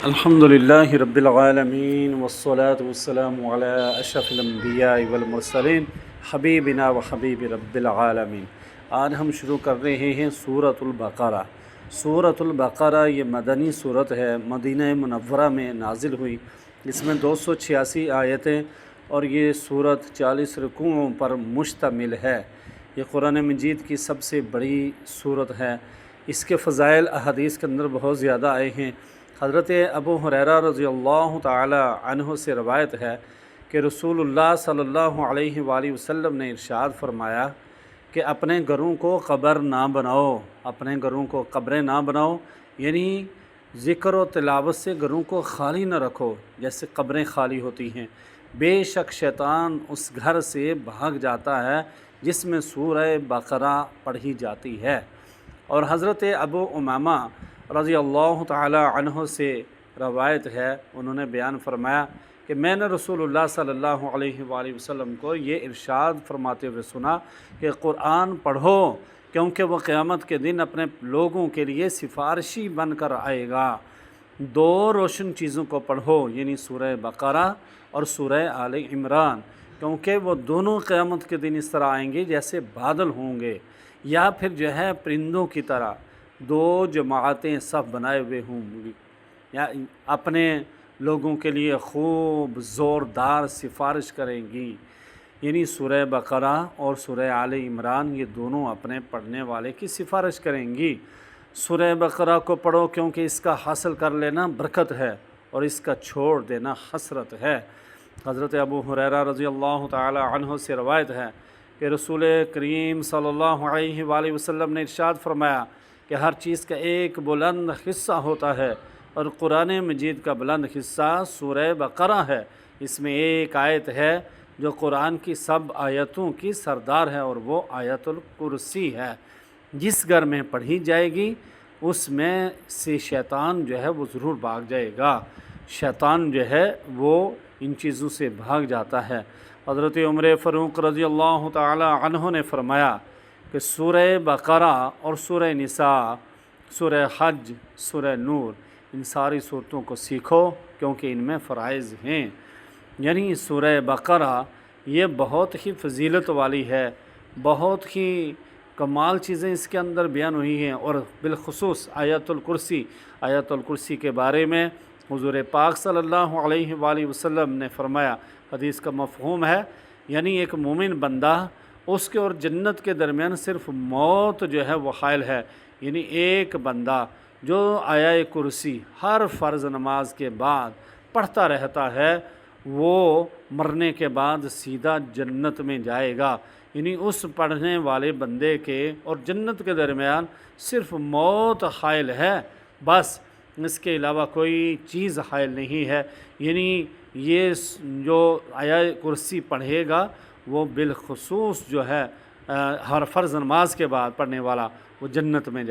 الحمدللہ رب العالمین والصلاة والسلام علی اشرف الانبیاء والمرسلین حبیبنا و حبیب رب العالمین۔ آج ہم شروع کر رہے ہیں سورۃ البقرہ۔ سورۃ البقرہ یہ مدنی سورت ہے، مدینہ منورہ میں نازل ہوئی۔ اس میں 286 آیتیں اور یہ سورت 40 رکوعوں پر مشتمل ہے۔ یہ قرآن مجید کی سب سے بڑی سورت ہے۔ اس کے فضائل احادیث کے اندر بہت زیادہ آئے ہیں۔ حضرت ابو ہریرہ رضی اللہ تعالی عنہ سے روایت ہے کہ رسول اللہ صلی اللہ علیہ وآلہ وسلم نے ارشاد فرمایا کہ اپنے گھروں کو قبر نہ بناؤ، اپنے گھروں کو قبریں نہ بناؤ، یعنی ذکر و تلاوت سے گھروں کو خالی نہ رکھو جیسے قبریں خالی ہوتی ہیں۔ بے شک شیطان اس گھر سے بھاگ جاتا ہے جس میں سورہ بقرہ پڑھی جاتی ہے۔ اور حضرت ابو امامہ رضی اللہ تعالی عنہ سے روایت ہے، انہوں نے بیان فرمایا کہ میں نے رسول اللہ صلی اللہ علیہ وآلہ وسلم کو یہ ارشاد فرماتے ہوئے سنا کہ قرآن پڑھو کیونکہ وہ قیامت کے دن اپنے لوگوں کے لیے سفارشی بن کر آئے گا۔ دو روشن چیزوں کو پڑھو، یعنی سورہ بقرہ اور سورہ آل عمران، کیونکہ وہ دونوں قیامت کے دن اس طرح آئیں گے جیسے بادل ہوں گے، یا پھر جو ہے پرندوں کی طرح دو جماعتیں صف بنائے ہوئے ہوں گی، یا اپنے لوگوں کے لیے خوب زوردار سفارش کریں گی۔ یعنی سورہ بقرہ اور سورہ آل عمران یہ دونوں اپنے پڑھنے والے کی سفارش کریں گی۔ سورہ بقرہ کو پڑھو کیونکہ اس کا حاصل کر لینا برکت ہے اور اس کا چھوڑ دینا حسرت ہے۔ حضرت ابو ہریرہ رضی اللہ تعالی عنہ سے روایت ہے کہ رسول کریم صلی اللہ علیہ وآلہ وسلم نے ارشاد فرمایا کہ ہر چیز کا ایک بلند حصہ ہوتا ہے اور قرآن مجید کا بلند حصہ سورہ بقرہ ہے۔ اس میں ایک آیت ہے جو قرآن کی سب آیتوں کی سردار ہے اور وہ آیت الکرسی ہے۔ جس گھر میں پڑھی جائے گی اس میں سے شیطان جو ہے وہ ضرور بھاگ جائے گا۔ شیطان جو ہے وہ ان چیزوں سے بھاگ جاتا ہے۔ حضرت عمر فاروق رضی اللہ تعالی عنہ نے فرمایا کہ سورہ بقرہ اور سورہ نساء، سورہ حج، سورہ نور، ان ساری صورتوں کو سیکھو کیونکہ ان میں فرائض ہیں۔ یعنی سورہ بقرہ یہ بہت ہی فضیلت والی ہے، بہت ہی کمال چیزیں اس کے اندر بیان ہوئی ہیں، اور بالخصوص آیت الکرسی کے بارے میں حضور پاک صلی اللہ علیہ وآلہ وسلم نے فرمایا، حدیث کا مفہوم ہے یعنی ایک مومن بندہ اس کے اور جنت کے درمیان صرف موت جو ہے وہ حائل ہے۔ یعنی ایک بندہ جو آیت کرسی ہر فرض نماز کے بعد پڑھتا رہتا ہے وہ مرنے کے بعد سیدھا جنت میں جائے گا۔ یعنی اس پڑھنے والے بندے کے اور جنت کے درمیان صرف موت حائل ہے، بس اس کے علاوہ کوئی چیز حائل نہیں ہے۔ یعنی یہ جو آیت کرسی پڑھے گا وہ بالخصوص جو ہے ہر فرض نماز کے بعد پڑھنے والا وہ جنت میں جائے۔